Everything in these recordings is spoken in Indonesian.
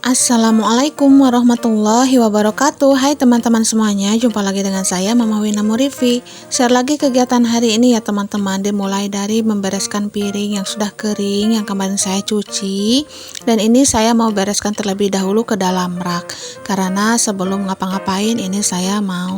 Assalamualaikum warahmatullahi wabarakatuh. Hai teman-teman semuanya, jumpa lagi dengan saya Mama Wina Murifi. Share lagi kegiatan hari ini ya teman-teman. Dimulai dari membereskan piring yang sudah kering yang kemarin saya cuci. Dan ini saya mau bereskan terlebih dahulu ke dalam rak, karena sebelum ngapa-ngapain ini saya mau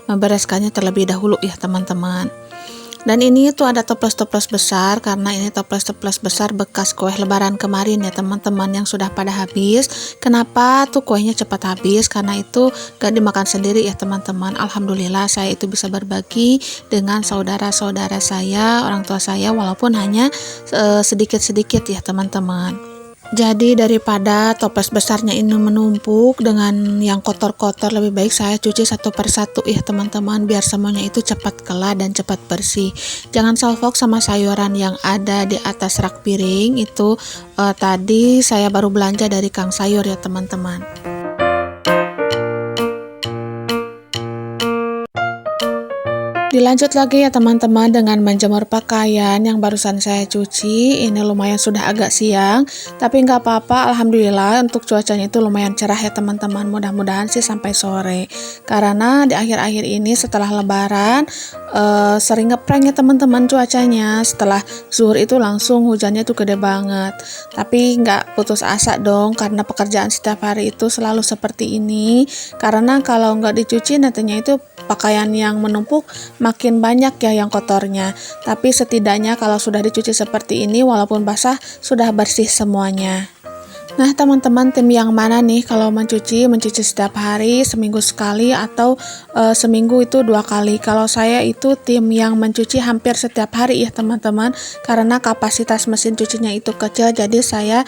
membereskannya terlebih dahulu ya teman-teman. Dan ini tuh ada toples-toples besar, karena ini toples-toples besar bekas kue lebaran kemarin ya teman-teman, yang sudah pada habis. Kenapa tuh kuenya cepat habis? Karena itu gak dimakan sendiri ya teman-teman. Alhamdulillah saya itu bisa berbagi dengan saudara-saudara saya, orang tua saya, walaupun hanya sedikit-sedikit ya teman-teman. Jadi daripada toples besarnya ini menumpuk dengan yang kotor-kotor, lebih baik saya cuci satu persatu ya teman-teman, biar semuanya itu cepat kelar dan cepat bersih. Jangan salfok sama sayuran yang ada di atas rak piring itu. Tadi saya baru belanja dari Kang Sayur ya teman-teman. Dilanjut lagi ya teman-teman dengan menjemur pakaian yang barusan saya cuci. Ini lumayan sudah agak siang, tapi nggak apa-apa, alhamdulillah untuk cuacanya itu lumayan cerah ya teman-teman. Mudah-mudahan sih sampai sore, karena di akhir-akhir ini setelah lebaran sering ngeprank ya teman-teman cuacanya. Setelah zuhur itu langsung hujannya tuh gede banget, tapi nggak putus asa dong, karena pekerjaan setiap hari itu selalu seperti ini. Karena kalau nggak dicuci nantinya itu pakaian yang menumpuk makin banyak ya yang kotornya. Tapi setidaknya kalau sudah dicuci seperti ini, walaupun basah sudah bersih semuanya. Nah teman-teman, tim yang mana nih kalau mencuci setiap hari, seminggu sekali, atau seminggu itu 2 kali? Kalau saya itu tim yang mencuci hampir setiap hari ya teman-teman, karena kapasitas mesin cucinya itu kecil, jadi saya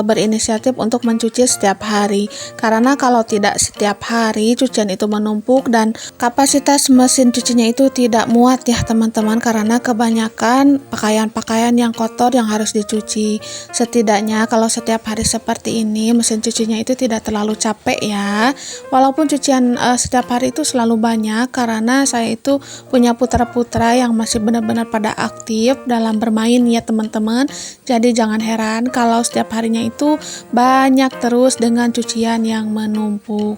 berinisiatif untuk mencuci setiap hari. Karena kalau tidak setiap hari, cucian itu menumpuk dan kapasitas mesin cucinya itu tidak muat ya teman-teman, karena kebanyakan pakaian-pakaian yang kotor yang harus dicuci. Setidaknya kalau setiap hari seperti ini, mesin cucinya itu tidak terlalu capek ya. Walaupun cucian setiap hari itu selalu banyak, karena saya itu punya putra-putra yang masih benar-benar pada aktif dalam bermain ya teman-teman. Jadi jangan heran kalau setiap harinya itu banyak terus dengan cucian yang menumpuk.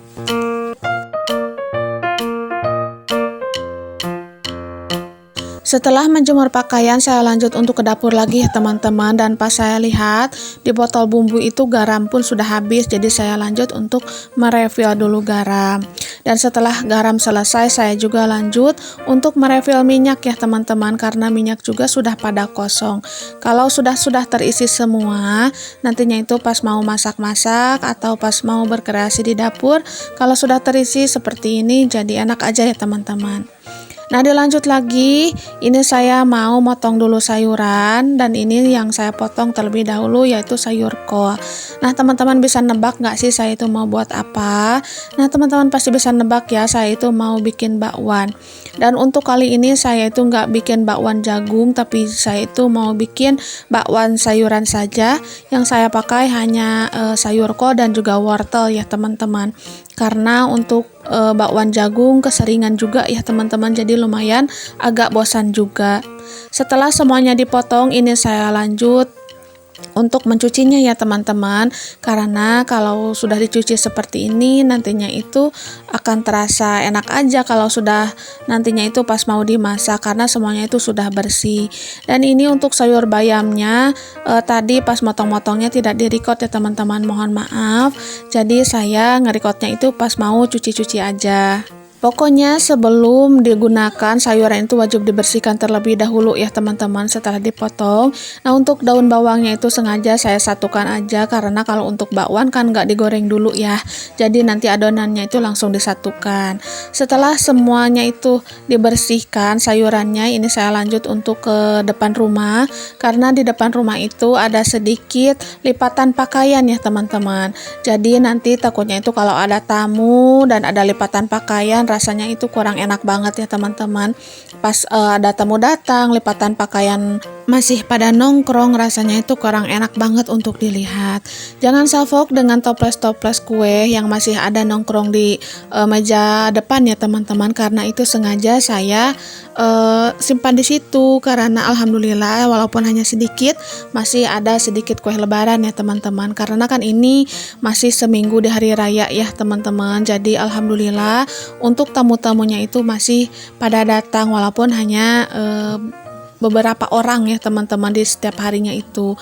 Setelah menjemur pakaian, saya lanjut untuk ke dapur lagi ya teman-teman. Dan pas saya lihat di botol bumbu itu garam pun sudah habis, jadi saya lanjut untuk merefill dulu garam. Dan setelah garam selesai, saya juga lanjut untuk merefill minyak ya teman-teman, karena minyak juga sudah pada kosong. Kalau sudah terisi semua, nantinya itu pas mau masak-masak atau pas mau berkreasi di dapur, kalau sudah terisi seperti ini jadi enak aja ya teman-teman. Nah dilanjut lagi, ini saya mau motong dulu sayuran, dan ini yang saya potong terlebih dahulu yaitu sayur kol. Nah teman-teman bisa nebak nggak sih saya itu mau buat apa? Nah teman-teman pasti bisa nebak ya, saya itu mau bikin bakwan. Dan untuk kali ini saya itu nggak bikin bakwan jagung, tapi saya itu mau bikin bakwan sayuran saja. Yang saya pakai hanya sayur kol dan juga wortel ya teman-teman. Karena untuk bakwan jagung keseringan juga ya teman-teman, jadi lumayan agak bosan juga. Setelah semuanya dipotong, ini saya lanjut untuk mencucinya ya teman-teman, karena kalau sudah dicuci seperti ini nantinya itu akan terasa enak aja kalau sudah nantinya itu pas mau dimasak, karena semuanya itu sudah bersih. Dan ini untuk sayur bayamnya, tadi pas motong-motongnya tidak direcord ya teman-teman, mohon maaf. Jadi saya ngerecordnya itu pas mau cuci-cuci aja. Pokoknya sebelum digunakan sayuran itu wajib dibersihkan terlebih dahulu ya teman-teman setelah dipotong. Nah untuk daun bawangnya itu sengaja saya satukan aja, karena kalau untuk bakwan kan nggak digoreng dulu ya. Jadi nanti adonannya itu langsung disatukan. Setelah semuanya itu dibersihkan sayurannya, ini saya lanjut untuk ke depan rumah, karena di depan rumah itu ada sedikit lipatan pakaian ya teman-teman. Jadi nanti takutnya itu kalau ada tamu dan ada lipatan pakaian, rasanya itu kurang enak banget ya teman-teman. Pas ada tamu datang, lipatan pakaian masih pada nongkrong, rasanya itu kurang enak banget untuk dilihat. Jangan salfok dengan toples-toples kue yang masih ada nongkrong di meja depan ya teman-teman, karena itu sengaja saya simpan di situ karena alhamdulillah walaupun hanya sedikit masih ada sedikit kue lebaran ya teman-teman, karena kan ini masih seminggu di hari raya ya teman-teman. Jadi alhamdulillah untuk tamu-tamunya itu masih pada datang walaupun hanya beberapa orang ya teman-teman di setiap harinya itu.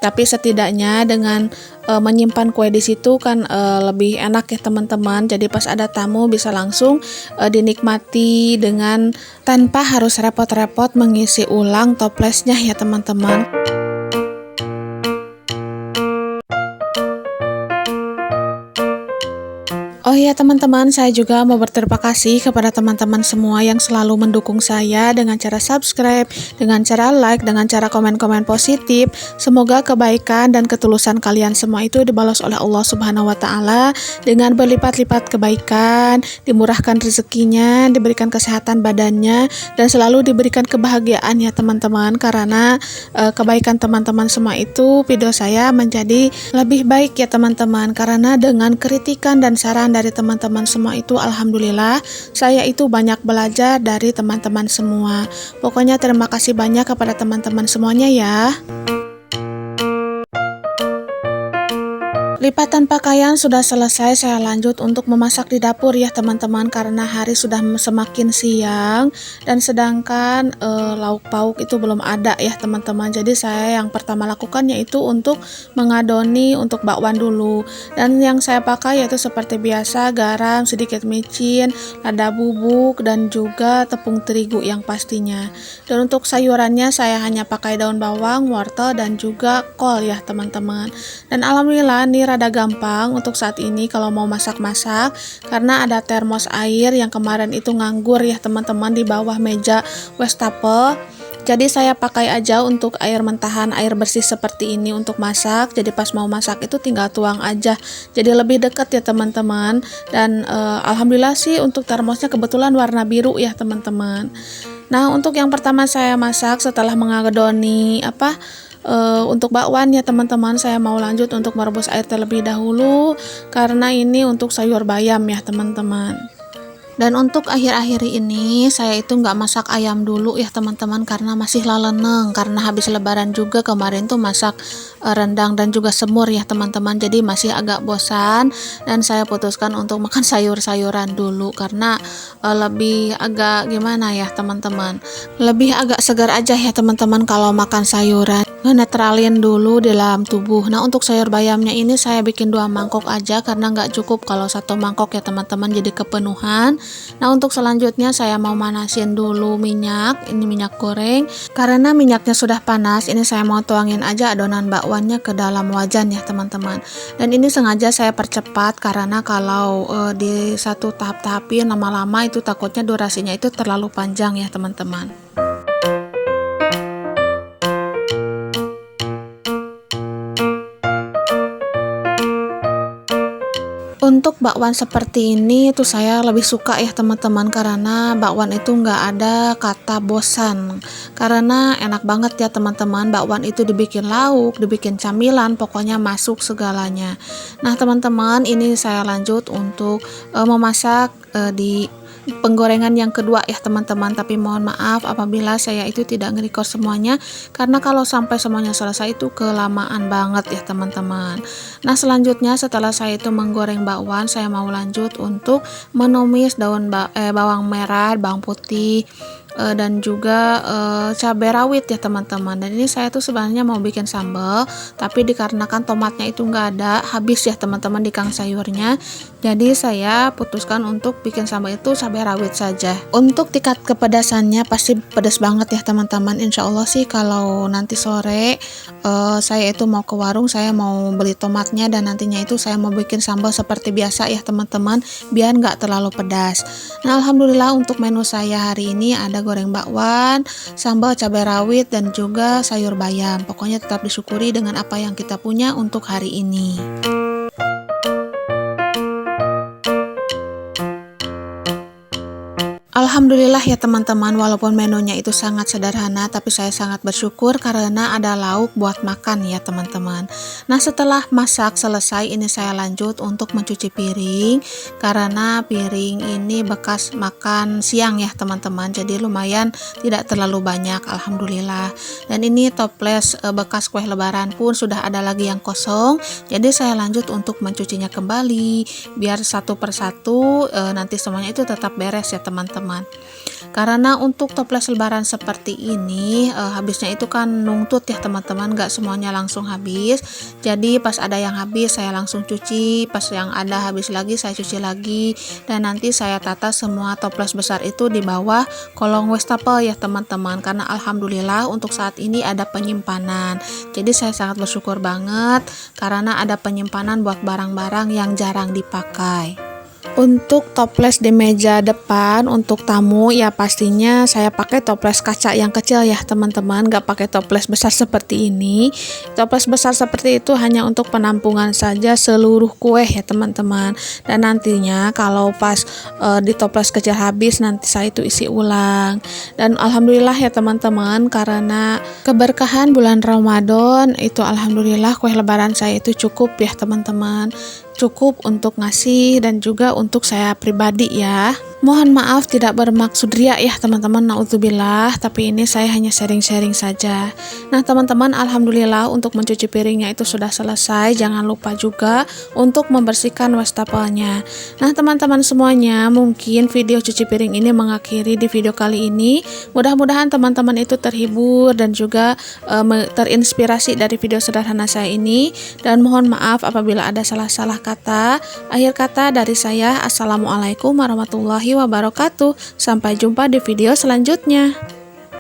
Tapi setidaknya dengan menyimpan kue di situ kan lebih enak ya teman-teman. Jadi pas ada tamu bisa langsung dinikmati dengan tanpa harus repot-repot mengisi ulang toplesnya ya teman-teman. Oh iya teman-teman, saya juga mau berterima kasih kepada teman-teman semua yang selalu mendukung saya dengan cara subscribe, dengan cara like, dengan cara komen-komen positif. Semoga kebaikan dan ketulusan kalian semua itu dibalas oleh Allah Subhanahu wa taala dengan berlipat-lipat kebaikan, dimurahkan rezekinya, diberikan kesehatan badannya, dan selalu diberikan kebahagiaan ya teman-teman. Karena kebaikan teman-teman semua itu video saya menjadi lebih baik ya teman-teman. Karena dengan kritikan dan saran dari teman-teman semua itu alhamdulillah saya itu banyak belajar dari teman-teman semua. Pokoknya terima kasih banyak kepada teman-teman semuanya ya. Lipatan pakaian sudah selesai, saya lanjut untuk memasak di dapur ya teman-teman, karena hari sudah semakin siang dan sedangkan lauk pauk itu belum ada ya teman-teman. Jadi saya yang pertama lakukan yaitu untuk mengadoni untuk bakwan dulu, dan yang saya pakai yaitu seperti biasa garam, sedikit micin, lada bubuk, dan juga tepung terigu yang pastinya. Dan untuk sayurannya saya hanya pakai daun bawang, wortel, dan juga kol ya teman-teman. Dan alhamdulillah nih rada gampang untuk saat ini kalau mau masak-masak, karena ada termos air yang kemarin itu nganggur ya teman-teman di bawah meja wastafel. Jadi saya pakai aja untuk air mentahan, air bersih seperti ini untuk masak. Jadi pas mau masak itu tinggal tuang aja. Jadi lebih dekat ya teman-teman. Dan alhamdulillah sih untuk termosnya kebetulan warna biru ya teman-teman. Nah untuk yang pertama saya masak setelah mengadoni untuk bakwan ya teman-teman, saya mau lanjut untuk merebus air terlebih dahulu karena ini untuk sayur bayam ya teman-teman. Dan untuk akhir-akhir ini saya itu nggak masak ayam dulu ya teman-teman, karena masih laleneng, karena habis lebaran juga kemarin tuh masak rendang dan juga semur ya teman-teman. Jadi masih agak bosan dan saya putuskan untuk makan sayur-sayuran dulu karena lebih agak gimana ya teman-teman, lebih agak segar aja ya teman-teman kalau makan sayuran, netralin dulu di dalam tubuh. Nah untuk sayur bayamnya ini saya bikin 2 mangkok aja karena nggak cukup kalau 1 mangkok ya teman-teman, jadi kepenuhan. Nah untuk selanjutnya saya mau manasin dulu minyak, ini minyak goreng. Karena minyaknya sudah panas, ini saya mau tuangin aja adonan bakwannya ke dalam wajan ya teman-teman. Dan ini sengaja saya percepat karena kalau di satu tahap-tahapin lama-lama itu takutnya durasinya itu terlalu panjang ya teman-teman. Untuk bakwan seperti ini tuh saya lebih suka ya teman-teman, karena bakwan itu nggak ada kata bosan, karena enak banget ya teman-teman. Bakwan itu dibikin lauk, dibikin camilan, pokoknya masuk segalanya. Nah teman-teman, ini saya lanjut untuk memasak di penggorengan yang kedua ya teman-teman. Tapi mohon maaf apabila saya itu tidak nge-record semuanya, karena kalau sampai semuanya selesai itu kelamaan banget ya teman-teman. Nah selanjutnya setelah saya itu menggoreng bakwan, saya mau lanjut untuk menumis bawang merah, bawang putih, dan juga cabai rawit ya teman-teman. Dan ini saya tuh sebenarnya mau bikin sambal, tapi dikarenakan tomatnya itu nggak ada, habis ya teman-teman di kang sayurnya, jadi saya putuskan untuk bikin sambal itu cabai rawit saja. Untuk tingkat kepedasannya pasti pedas banget ya teman-teman. Insya Allah sih kalau nanti sore saya itu mau ke warung, saya mau beli tomatnya, dan nantinya itu saya mau bikin sambal seperti biasa ya teman-teman, biar nggak terlalu pedas. Nah alhamdulillah untuk menu saya hari ini ada goreng bakwan, sambal cabai rawit, dan juga sayur bayam. Pokoknya tetap disyukuri dengan apa yang kita punya untuk hari ini. Alhamdulillah ya teman-teman, walaupun menunya itu sangat sederhana, tapi saya sangat bersyukur karena ada lauk buat makan ya teman-teman. Nah setelah masak selesai, ini saya lanjut untuk mencuci piring, karena piring ini bekas makan siang ya teman-teman, jadi lumayan tidak terlalu banyak, alhamdulillah. Dan ini toples bekas kue lebaran pun sudah ada lagi yang kosong, jadi saya lanjut untuk mencucinya kembali, biar satu persatu nanti semuanya itu tetap beres ya teman-teman. Karena untuk toples lebaran seperti ini habisnya itu kan nungtut ya teman-teman, gak semuanya langsung habis. Jadi pas ada yang habis saya langsung cuci, pas yang ada habis lagi saya cuci lagi, dan nanti saya tata semua toples besar itu di bawah kolong wastafel ya teman-teman. Karena alhamdulillah untuk saat ini ada penyimpanan, jadi saya sangat bersyukur banget karena ada penyimpanan buat barang-barang yang jarang dipakai. Untuk toples di meja depan untuk tamu ya pastinya saya pakai toples kaca yang kecil ya teman-teman, gak pakai toples besar seperti ini. Toples besar seperti itu hanya untuk penampungan saja seluruh kue ya teman-teman, dan nantinya kalau pas di toples kecil habis nanti saya itu isi ulang. Dan alhamdulillah ya teman-teman, karena keberkahan bulan Ramadan itu alhamdulillah kue lebaran saya itu cukup ya teman-teman, cukup untuk ngasih dan juga untuk saya pribadi ya. Mohon maaf tidak bermaksud riya ya teman-teman, naudzubillah, tapi ini saya hanya sharing-sharing saja. Nah teman-teman, alhamdulillah untuk mencuci piringnya itu sudah selesai. Jangan lupa juga untuk membersihkan wastafelnya. Nah teman-teman semuanya, mungkin video cuci piring ini mengakhiri di video kali ini. Mudah-mudahan teman-teman itu terhibur dan juga terinspirasi dari video sederhana saya ini. Dan mohon maaf apabila ada salah-salah kata. Akhir kata dari saya, assalamualaikum warahmatullahi wabarakatuh. Sampai jumpa di video selanjutnya.